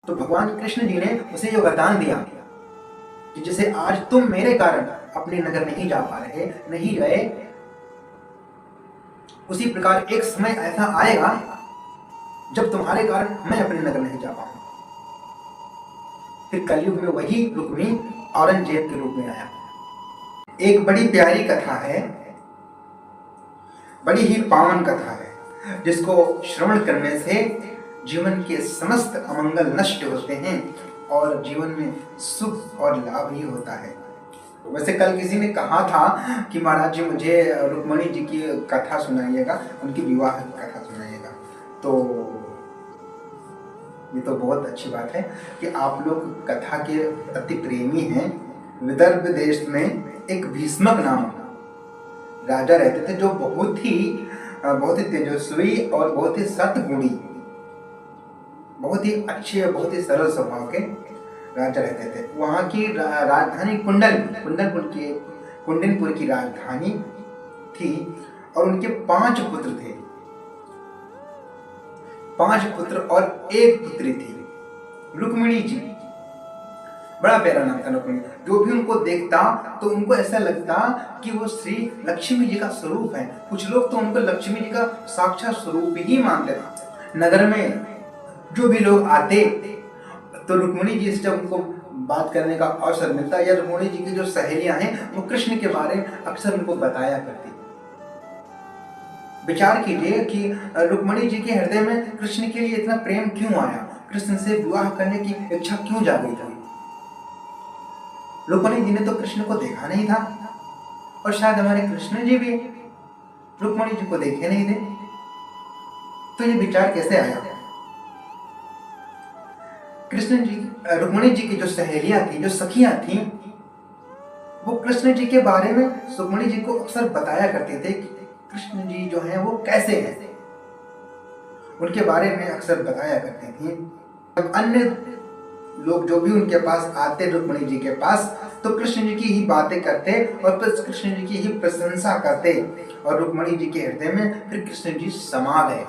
तो भगवान कृष्ण जी ने उसे ये वरदान दिया कि जैसे आज तुम मेरे कारण अपने नगर नहीं जा पा रहे, नहीं गए, उसी प्रकार एक समय ऐसा आएगा जब तुम्हारे कारण मैं अपने नगर नहीं जा पाऊंगा। फिर कलयुग में वही रुक्मी औरंगजेब के रूप में आया। एक बड़ी प्यारी कथा है, बड़ी ही पावन कथा है, जिसको श्रवण करने से जीवन के समस्त अमंगल नष्ट होते हैं और जीवन में सुख और लाभ ही होता है। वैसे कल किसी ने कहा था कि महाराज जी मुझे रुक्मणी जी की कथा सुनाइएगा, उनकी विवाह की कथा सुनाइएगा। तो ये तो बहुत अच्छी बात है कि आप लोग कथा के अति प्रेमी हैं। विदर्भ देश में एक भीष्मक नाम राजा रहते थे, जो बहुत ही तेजस्वी और बहुत ही सद्गुणी, बहुत ही अच्छे, बहुत ही सरल स्वभाव के राजा रहते थे। वहाँ की राजधानी कुंडनपुर की राजधानी थी और उनके 5 पुत्र थे, 5 पुत्र और एक पुत्री थी, रुक्मिणी जी। बड़ा प्यारा नाम था रुक्मिणी। जो भी उनको देखता तो उनको ऐसा लगता कि वो श्री लक्ष्मी जी का स्वरूप है। कुछ लोग तो उनको लक्ष्मी जी का साक्षात स्वरूप ही मानते थे। नगर में जो भी लोग आते तो रुक्मिणी जी से जब उनको बात करने का अवसर मिलता, या रुक्मिणी जी की जो सहेलियां हैं वो कृष्ण के बारे में अक्सर उनको बताया करती। विचार कीजिए कि रुक्मिणी जी के हृदय में कृष्ण के लिए इतना प्रेम क्यों आया, कृष्ण से विवाह करने की इच्छा क्यों जागी थी। रुक्मिणी जी ने तो कृष्ण को देखा नहीं था और शायद हमारे कृष्ण जी भी रुक्मिणी जी को देखे नहीं थे। तो ये विचार कैसे आया? रुक्मिणी जी की जो सहेलियां थी, जो सखियां थी, वो कृष्ण जी के बारे में रुक्मिणी जी को अक्सर बताया करते थे कि कृष्ण जी जो हैं वो कैसे हैं, उनके बारे में अक्सर बताया करती थी। अब अन्य लोग जो भी उनके पास आते रुक्मिणी जी के पास, तो कृष्ण जी की ही बातें करते और फिर कृष्ण जी की ही प्रशंसा करते और रुक्मिणी जी के हृदय में फिर कृष्ण जी समा गए।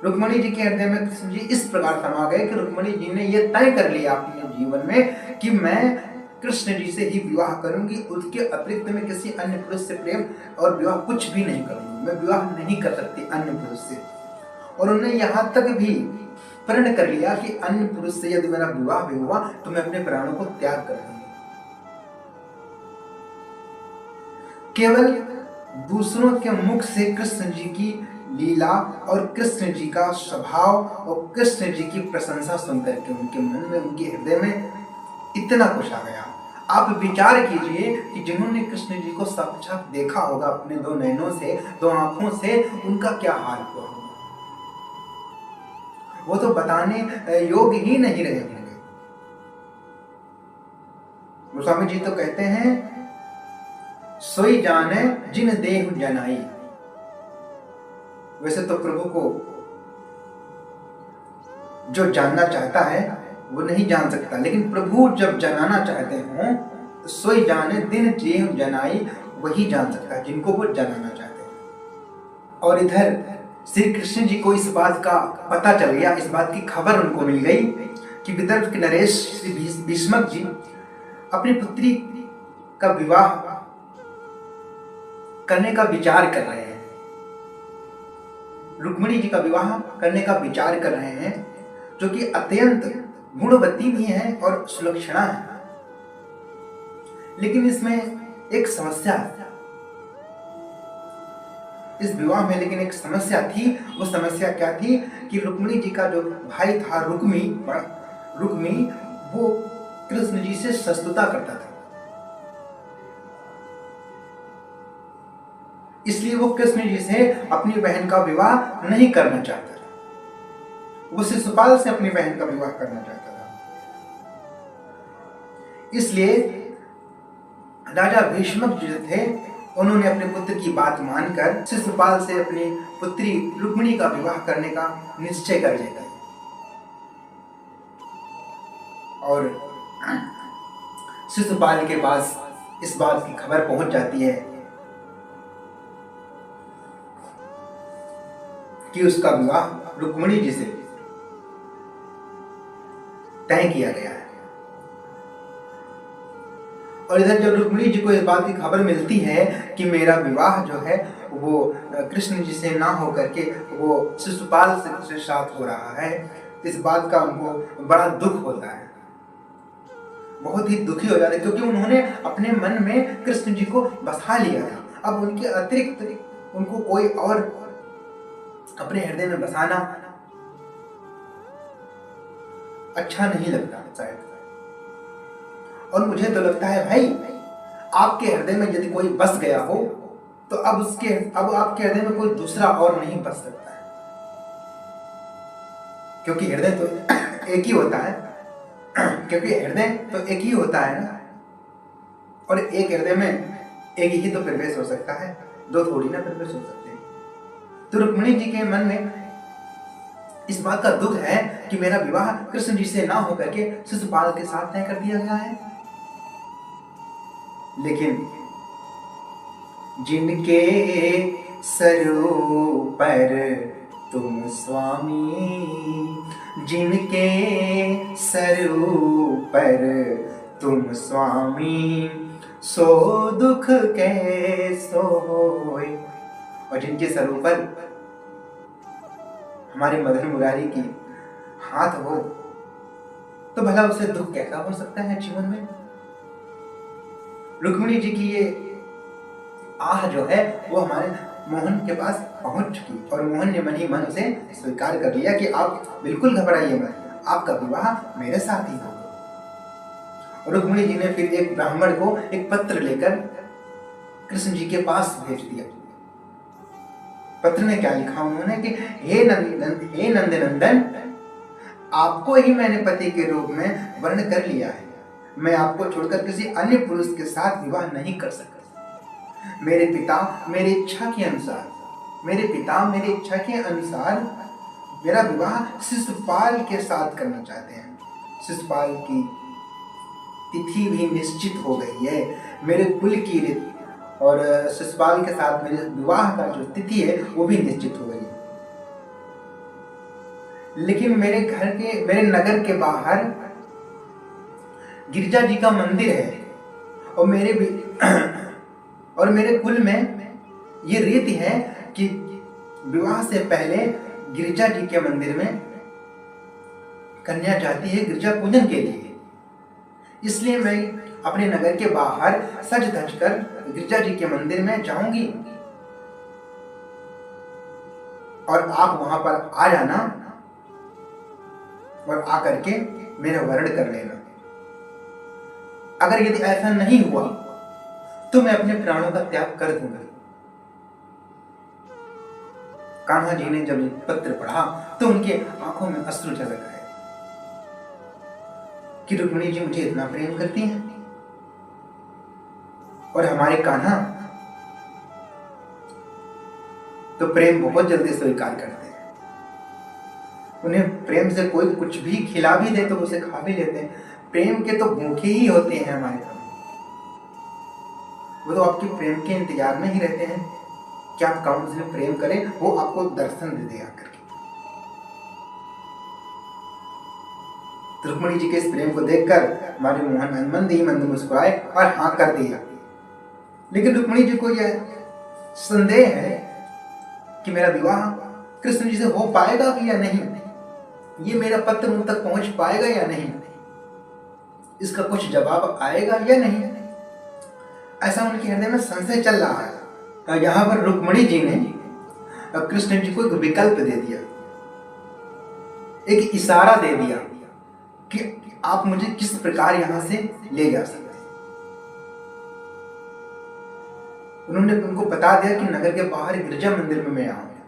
रुक्मिणी जी के हृदय में कृष्ण जी इस प्रकार समा गए कि रुक्मिणी जी ने यह तय कर लिया अपने जीवन में कि मैं कृष्ण जी से ही विवाह करूंगी, उसके अतिरिक्त में किसी अन्य पुरुष से प्रेम और विवाह कुछ भी नहीं करूंगी, मैं विवाह नहीं कर सकती अन्य पुरुष से। और उन्होंने यहाँ तक भी प्रण कर लिया कि अन्य पुरुष से यदि मेरा विवाह भी हुआ तो मैं अपने प्राणों को त्याग कर दूंगी। केवल दूसरों के मुख से कृष्ण जी की लीला और कृष्ण जी का स्वभाव और कृष्ण जी की प्रशंसा सुनकर के उनके मन में, उनके हृदय में इतना कुछ आ गया। आप विचार कीजिए कि जिन्होंने कृष्ण जी को साक्षात देखा होगा अपने 2 नैनों से, 2 आंखों से, उनका क्या हाल हुआ होगा। वो तो बताने योग्य ही नहीं रहे होंगे। गोस्वामी जी तो कहते हैं, सोई जाने जिन देह जनाई। वैसे तो प्रभु को जो जानना चाहता है वो नहीं जान सकता, लेकिन प्रभु जब जनाना चाहते हो तो सोई जाने दिन देह जनाई, वही जान सकता है जिनको वो जनाना चाहते हैं। और इधर श्री कृष्ण जी को इस बात का पता चल गया, इस बात की खबर उनको मिल गई कि विदर्भ के नरेश श्री भीष्मक जी अपनी पुत्री का विवाह करने का विचार कर रहे हैं, रुक्मिणी जी का विवाह करने का विचार कर रहे हैं, जो कि अत्यंत गुणवती भी हैं और सुलक्षणा है। लेकिन इसमें एक समस्या है, इस विवाह में लेकिन एक समस्या थी। वो समस्या क्या थी कि रुक्मिणी जी का जो भाई था रुक्मी, वो कृष्ण जी से शत्रुता करता था, इसलिए वो कृष्ण जी से अपनी बहन का विवाह नहीं करना चाहता था, वो शिशुपाल से अपनी बहन का विवाह करना चाहता था। इसलिए राजा भीष्मक जी थे, उन्होंने अपने पुत्र की बात मानकर शिशुपाल से अपनी पुत्री रुक्मिणी का विवाह करने का निश्चय कर लेते हैं। और शिशुपाल के पास इस बात की खबर पहुंच जाती है कि उसका विवाह रुक्मिणी जी से तय किया गया है। और इधर जब रुक्मिणी जी को इस बात की खबर मिलती है कि मेरा विवाह जो है वो कृष्ण जी से ना हो करके वो शिशुपाल से साथ हो रहा है, तो इस बात का उनको बड़ा दुख होता है, बहुत ही दुखी हो जाते हैं, क्योंकि उन्होंने अपने मन में कृष्ण जी को बसा लिया था। अब उनके अतिरिक्त उनको कोई और अपने हृदय में बसाना अच्छा नहीं लगता शायद। और मुझे तो लगता है भाई, आपके हृदय में यदि कोई बस गया हो तो अब आपके हृदय में कोई दूसरा और नहीं बस सकता है, क्योंकि हृदय तो एक ही होता है, क्योंकि हृदय तो एक ही होता है ना। और एक हृदय में एक ही तो प्रवेश हो सकता है, दो थोड़ी ना प्रवेश हो सकते हैं। तो रुक्मिणी जी के मन में इस बात का दुख है कि मेरा विवाह कृष्ण जी से ना होकर के शिशुपाल के साथ तय कर दिया गया है। लेकिन जिनके सरों पर तुम स्वामी, जिनके सरों पर तुम स्वामी, सो दुख कैसो होए। और जिनके सरों पर हमारे मदन मुरारी की हाथ हो तो भला उसे दुख कैसा हो सकता है जीवन में। रुक्मिणी जी की ये आह जो है वो हमारे मोहन के पास पहुंच चुकी, और मोहन ने मन ही मन उसे स्वीकार कर लिया कि आप बिल्कुल घबराइए मत, आपका विवाह मेरे साथ ही होगा। रुक्मिणी जी ने फिर एक ब्राह्मण को एक पत्र लेकर कृष्ण जी के पास भेज दिया। पत्र में क्या लिखा उन्होंने कि हे नंद नंदन, आपको ही मैंने पति के रूप में वर्ण कर लिया है। मैं आपको छोड़कर किसी अन्य पुरुष के साथ विवाह नहीं कर सकता। मेरे पिता मेरी इच्छा के अनुसार मेरा विवाह शिशुपाल के साथ करना चाहते हैं। शिशुपाल की तिथि भी निश्चित हो गई है, मेरे कुल की रीति, और शिशुपाल के साथ मेरे विवाह का जो तिथि है वो भी निश्चित हो गई है। लेकिन मेरे नगर के बाहर गिरिजा जी का मंदिर है, और मेरे कुल में ये रीति है कि विवाह से पहले गिरिजा जी के मंदिर में कन्या जाती है गिरिजा पूजन के लिए। इसलिए मैं अपने नगर के बाहर सज धज कर गिरिजा जी के मंदिर में जाऊंगी, और आप वहां पर आ जाना और आकर के मेरा वर्ण कर लेना। अगर यदि ऐसा नहीं हुआ तो मैं अपने प्राणों का त्याग कर दूंगा। कान्हा जी ने जब पत्र पढ़ा तो उनके आंखों में अश्रु झलक आए कि रुक्मिणी जी मुझे इतना प्रेम करती हैं, और हमारे कान्हा तो प्रेम बहुत जल्दी स्वीकार करते हैं। उन्हें प्रेम से कोई कुछ भी खिला भी दे तो उसे खा भी लेते हैं। प्रेम के तो भूखे ही होते हैं हमारे साथ, वो तो आपके प्रेम के इंतजार में ही रहते हैं कि आप कौन से प्रेम करें, वो आपको दर्शन दे दे आकर के। रुक्मिणी जी के इस प्रेम को देखकर हमारे मोहन मंद मुस्कुराए और हाँ कर दिया। लेकिन रुक्मिणी जी को यह संदेह है कि मेरा विवाह कृष्ण जी से हो पाएगा भी या नहीं, ये मेरा पत्र उन तक पहुंच पाएगा या नहीं, इसका कुछ जवाब आएगा या नहीं, ऐसा उनके हृदय में संशय चल रहा है। यहाँ पर रुक्मिणी जी ने कृष्ण जी को एक विकल्प दे दिया, एक इशारा दे दिया कि आप मुझे किस प्रकार यहां से ले जा सकते हैं। उन्होंने उनको बता दिया कि नगर के बाहर गिरजा मंदिर में मैं आऊंगा,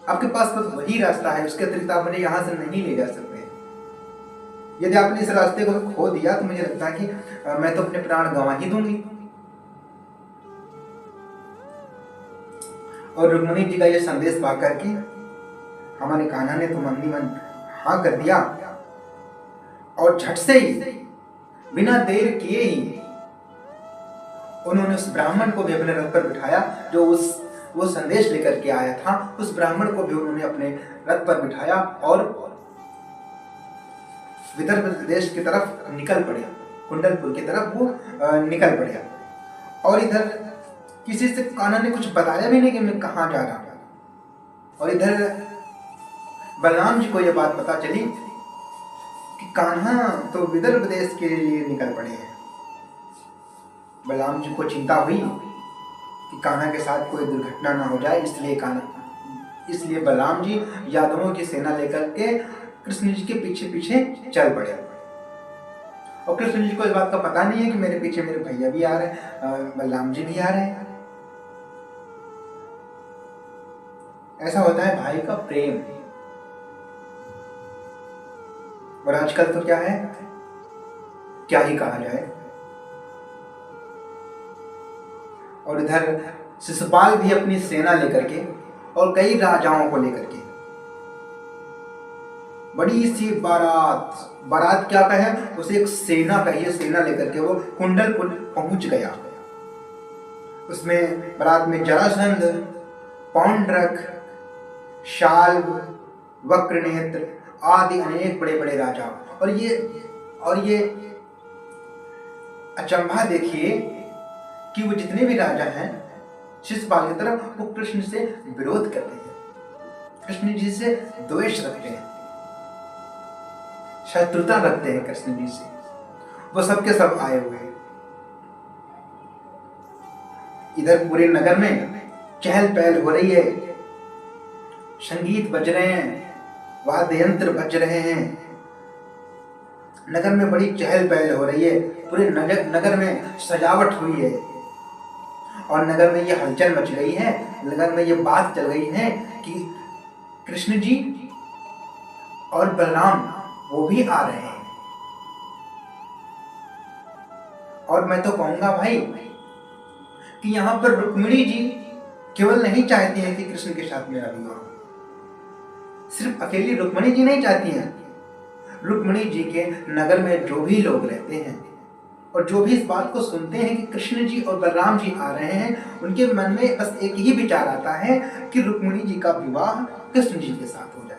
आपके पास बस वही रास्ता है, उसके अतिरिक्त आप मुझे यहां से नहीं ले जा सकते। यदि आपने इस रास्ते को खो दिया तो मुझे लगता है कि मैं तो अपने प्राण गंवा ही दूंगी। और रुक्मिणी जी का यह संदेश पाकर के हमारे कान्हा ने तो मन ही मन हाँ कर दिया, और झट से ही बिना देर किए ही उन्होंने उस ब्राह्मण को भी अपने रथ पर बिठाया जो वो संदेश लेकर के आया था। उस ब्राह्मण को भी उन्होंने अपने रथ पर बिठाया और विदर्भ देश की तरफ निकल पड़े, कुंडलपुर की तरफ वो निकल पड़े। और इधर किसी से कान्हा ने कुछ बताया भी नहीं कि मैं कहाँ जा रहा हूँ। और इधर बलराम जी को यह बात पता चली कि कान्हा तो विदर्भ देश के लिए निकल पड़े हैं। बलराम जी को चिंता हुई कि कान्हा के साथ कोई दुर्घटना ना हो जाए, इसलिए बलराम जी यादवों की सेना लेकर के कृष्ण जी के पीछे पीछे चल पड़े। और कृष्ण जी को इस बात का पता नहीं है कि मेरे पीछे मेरे भैया भी आ रहे हैं, बलराम जी भी आ रहे हैं। ऐसा होता है भाई का प्रेम। और आजकल तो क्या है, क्या ही कहा जाए। और इधर शिशुपाल भी अपनी सेना लेकर के और कई राजाओं को लेकर के बड़ी सी बारात क्या कहे उसे, एक सेना कहिए, सेना लेकर के वो कुंडलपुर पहुंच गया। उसमें बारात में जरासंध, पौंड्रक, शाल्व, वक्रनेत्र आदि अनेक बड़े बड़े राजा। और ये अचंभा देखिए कि वो जितने भी राजा हैं शिशुपाल की तरफ वो कृष्ण से विरोध करते हैं, कृष्ण जी से द्वेष रखते हैं, शत्रुता रखते हैं कृष्ण जी से। वो सबके सब आए हुए हैं। इधर पूरे नगर में चहल पहल हो रही है, संगीत बज रहे हैं, वाद्य यंत्र बज रहे हैं, नगर में बड़ी चहल पहल हो रही है, पूरे नगर में सजावट हुई है। और नगर में ये हलचल मच गई है, नगर में ये बात चल गई है कि कृष्ण जी और बलराम वो भी आ रहे हैं। और मैं तो कहूंगा भाई कि यहाँ पर रुक्मिणी जी केवल नहीं चाहती हैं कि कृष्ण के साथ मेरा विवाह हो, सिर्फ अकेली रुक्मिणी जी नहीं चाहती हैं, रुक्मिणी जी के नगर में जो भी लोग रहते हैं और जो भी इस बात को सुनते हैं कि कृष्ण जी और बलराम जी आ रहे हैं, उनके मन में बस एक ही विचार आता है कि रुक्मिणी जी का विवाह कृष्ण जी के साथ हो जाए।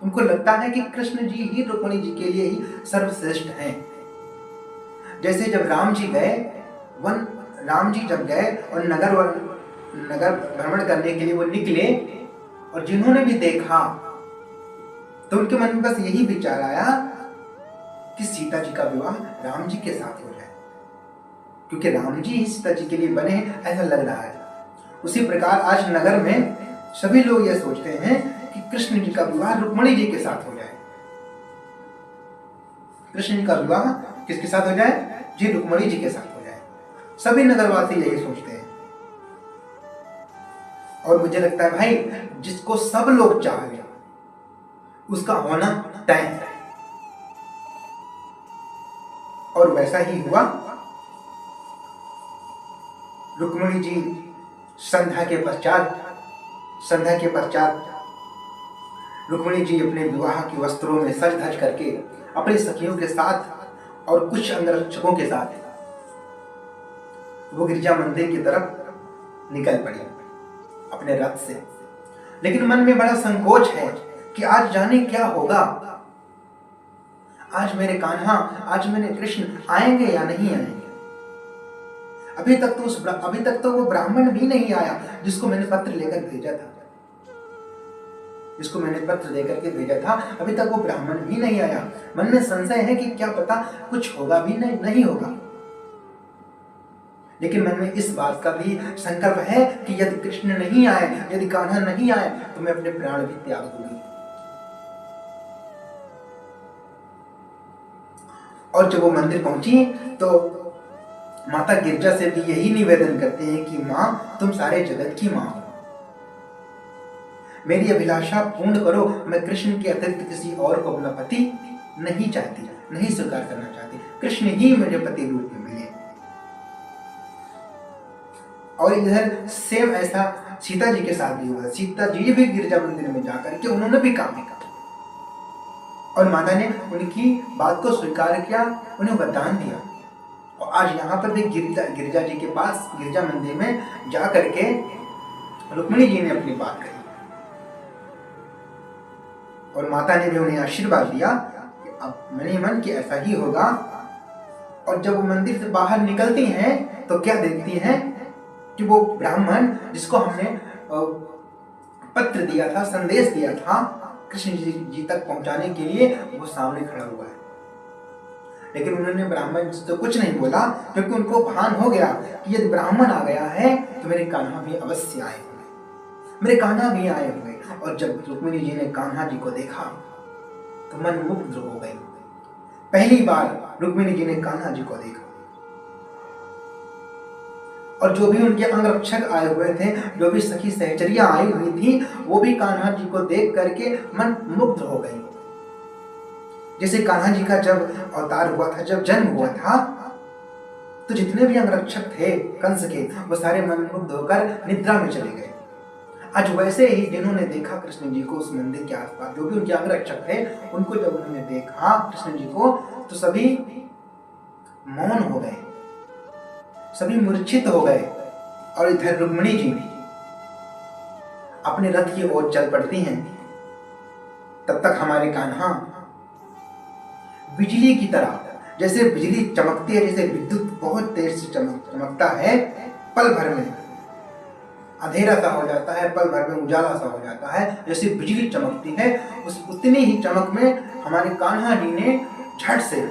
उनको लगता है कि कृष्ण जी ही रुक्मिणी जी के लिए ही सर्वश्रेष्ठ हैं। जैसे जब राम जी जब गए और नगर भ्रमण करने के लिए वो निकले, और जिन्होंने भी देखा तो उनके मन में बस यही विचार आया कि सीता जी का विवाह राम जी के साथ हो जाए, क्योंकि राम जी ही सीता जी के लिए बने हैं, ऐसा लग रहा है। उसी प्रकार आज नगर में सभी लोग यह सोचते हैं कि कृष्ण जी का विवाह रुक्मिणी जी के साथ हो जाए। कृष्ण जी का विवाह किसके साथ हो जाए? जी, रुक्मिणी जी के साथ हो जाए। सभी नगरवासी यही सोचते हैं। और मुझे लगता है भाई, जिसको सब लोग चाह रहे उसका होना तय है। और वैसा ही हुआ। रुक्मिणी जी संध्या के पश्चात रुक्मिणी जी अपने विवाह के वस्त्रों में सज धज करके अपनी सखियों के साथ और कुछ अंगरक्षकों के साथ वो गिरजा मंदिर की तरफ निकल पड़ी अपने रथ से। लेकिन मन में बड़ा संकोच है कि आज जाने क्या होगा, आज मेरे कान्हा, आज मेरे कृष्ण आएंगे या नहीं आएंगे। अभी तक तो वो ब्राह्मण भी नहीं आया जिसको मैंने पत्र लेकर भेजा था, अभी तक वो ब्राह्मण भी नहीं आया। मन में संशय है कि क्या पता कुछ होगा भी नहीं होगा। लेकिन मन में इस बात का भी संकल्प है कि यदि कृष्ण नहीं आए, यदि कान्हा नहीं आए, तो मैं अपने प्राण भी त्याग दूंगी। और जब वो मंदिर पहुंची तो माता गिरजा से भी यही निवेदन करते हैं कि माँ, तुम सारे जगत की माँ हो, मेरी अभिलाषा पूर्ण करो। मैं कृष्ण के अतिरिक्त किसी और को अपना पति नहीं चाहती, नहीं स्वीकार करना चाहती, कृष्ण ही मुझे पति रूप में मिले। और इधर सेम ऐसा सीता जी के साथ भी हुआ। सीता जी भी गिरजा मंदिर में जाकर के उन्होंने भी काम किया और माता ने उनकी बात को स्वीकार किया, उन्हें वरदान दिया। और आज यहाँ पर भी गिरजा जी के पास गिरजा मंदिर में जा करके रुक्मिणी जी ने अपनी बात कही और माता ने भी उन्हें आशीर्वाद दिया कि अब मन ही मन कि ऐसा ही होगा। और जब वो मंदिर से बाहर निकलती हैं तो क्या देखती हैं कि वो ब्राह्मण जिसको हमने पत्र दिया था, संदेश दिया था कृष्ण जी तक पहुंचाने के लिए, वो सामने खड़ा हुआ है। लेकिन उन्होंने ब्राह्मण से तो कुछ नहीं बोला, क्योंकि उनको भान हो गया कि यदि ब्राह्मण आ गया है तो मेरे कान्हा भी अवश्य आए होंगे, मेरे कान्हा भी आए होंगे। और जब रुक्मिणी जी ने कान्हा जी को देखा तो मन मुग्ध हो गई। पहली बार रुक्मिणी जी ने कान्हा जी को देखा, और जो भी उनके अंगरक्षक आए हुए थे, जो भी सखी सहचरियां आई हुई थी, वो भी कान्हा जी को देख करके मन मुग्ध हो गई। जैसे कान्हा जी का जब अवतार हुआ था, जब जन्म हुआ था, तो जितने भी अंगरक्षक थे कंस के, वो सारे मन मुग्ध होकर निद्रा में चले गए। आज वैसे ही जिन्होंने देखा कृष्ण जी को उस मंदिर के आसपास, जो भी उनके अंगरक्षक थे, उनको जब उन्होंने देखा कृष्ण जी को, तो सभी मौन हो गए, सभी मूर्छित हो गए। और इधर रुक्मिणी जी अपने रथ की ओर चल पड़ती हैं। तब तक हमारे कान्हा बिजली की तरह, जैसे बिजली चमकती है, जैसे विद्युत बहुत तेज से चमकता है, पल भर में अंधेरा सा हो जाता है, पल भर में उजाला सा हो जाता है, जैसे बिजली चमकती है, उतनी ही चमक में हमारे कान्हा जी ने झट से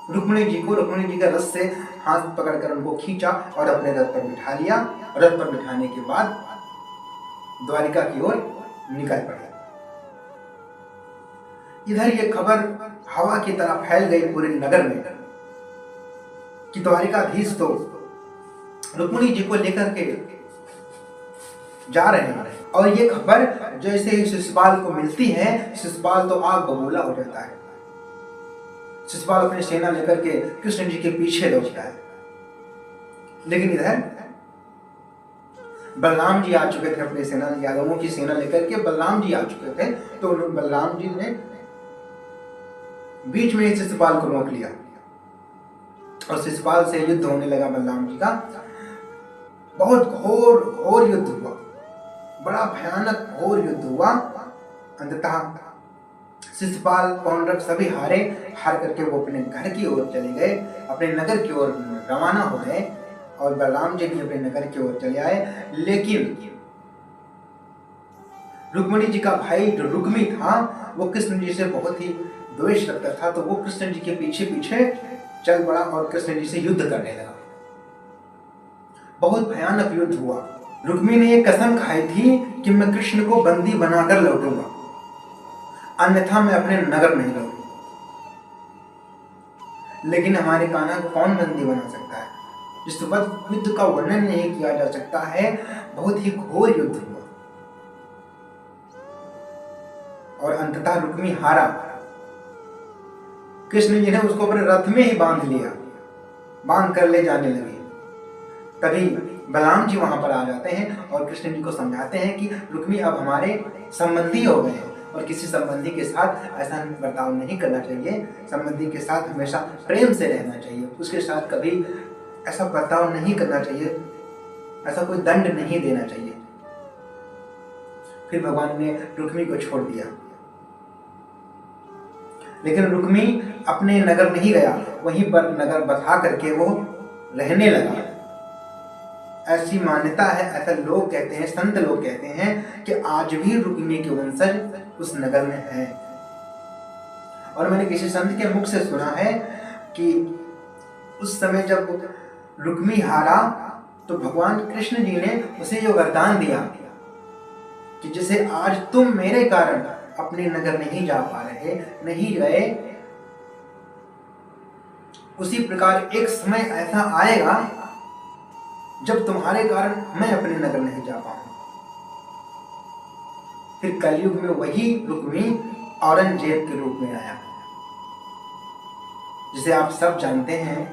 रुक्मिणी जी का रथ से हाथ पकड़कर उनको खींचा और अपने रथ पर बिठा लिया। रथ पर बिठाने के बाद द्वारिका की ओर निकल पड़े। इधर ये खबर हवा की तरह फैल गई पूरे नगर में कि द्वारिकाधीश तो रुक्मिणी जी को लेकर के जा रहे हैं। और ये खबर जैसे ही शिशुपाल को मिलती है, शिशुपाल तो आग बबूला हो जाता है। शिशुपाल अपनी सेना लेकर के कृष्ण जी के पीछे दौड़ता है। लेकिन इधर बलराम जी आ चुके थे, अपनी सेना, यादवों की सेना लेकर के बलराम जी आ चुके थे। तो बलराम जी ने बीच में शिशुपाल को रोक लिया और शिशुपाल से युद्ध होने लगा बलराम जी का। बहुत घोर युद्ध हुआ, बड़ा भयानक घोर युद्ध हुआ। अंततः शिशुपाल, पौंड्रक सभी हार करके वो अपने घर की ओर चले गए, अपने नगर की ओर रवाना हो गए। और बलराम जी भी अपने नगर की ओर चले आए। लेकिन रुक्मिणी जी का भाई जो रुक्मी था, वो कृष्ण जी से बहुत ही द्वेष रखता था, तो वो कृष्ण जी के पीछे पीछे चल पड़ा और कृष्ण जी से युद्ध करने लगा। बहुत भयानक युद्ध हुआ। रुक्मी ने एक कसम खाई थी कि मैं कृष्ण को बंदी बनाकर लौटूंगा, अन्यथा मैं अपने नगर नहीं लौटूंगा। लेकिन हमारे कान्हा को कौन बंदी बना सकता है? इस वक्त युद्ध का वर्णन नहीं किया जा सकता है। बहुत ही घोर युद्ध हुआ और अंततः रुक्मी हारा। कृष्ण जी ने उसको अपने रथ में ही बांध लिया, बांध कर ले जाने लगे। तभी बलराम जी वहां पर आ जाते हैं और कृष्ण जी को समझाते हैं कि रुक्मी अब हमारे संबंधी हो गए हैं और किसी संबंधी के साथ ऐसा बर्ताव नहीं करना चाहिए। संबंधी के साथ हमेशा प्रेम से रहना चाहिए, उसके साथ कभी ऐसा बर्ताव नहीं करना चाहिए, ऐसा कोई दंड नहीं देना चाहिए। फिर भगवान ने रुक्मी को छोड़ दिया। लेकिन रुक्मी अपने नगर नहीं गया, वहीं पर नगर बसा करके वो रहने लगा। ऐसी मान्यता है, ऐसा लोग कहते हैं, संत लोग कहते हैं कि आज भी रुक्मी के वंशज उस नगर में हैं। और मैंने किसी संत के मुख से सुना है कि उस समय जब रुक्मी हारा तो भगवान कृष्ण जी ने उसे ये वरदान दिया कि जैसे आज तुम मेरे कारण अपने नगर नहीं जा पा रहे, नहीं गए, उसी प्रकार एक समय ऐसा आएगा जब तुम्हारे कारण मैं अपने नगर नहीं जा पाऊंगा। फिर कलयुग में वही रुक्मी औरंगजेब के रूप में आया, जिसे आप सब जानते हैं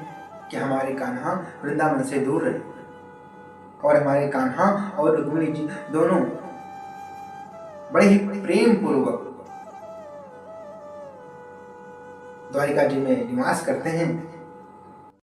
कि हमारे कान्हा वृंदावन से दूर रहे और हमारे कान्हा और रुक्मिणी जी दोनों बड़े ही प्रेम पूर्वक द्वारिका जी में निवास करते हैं।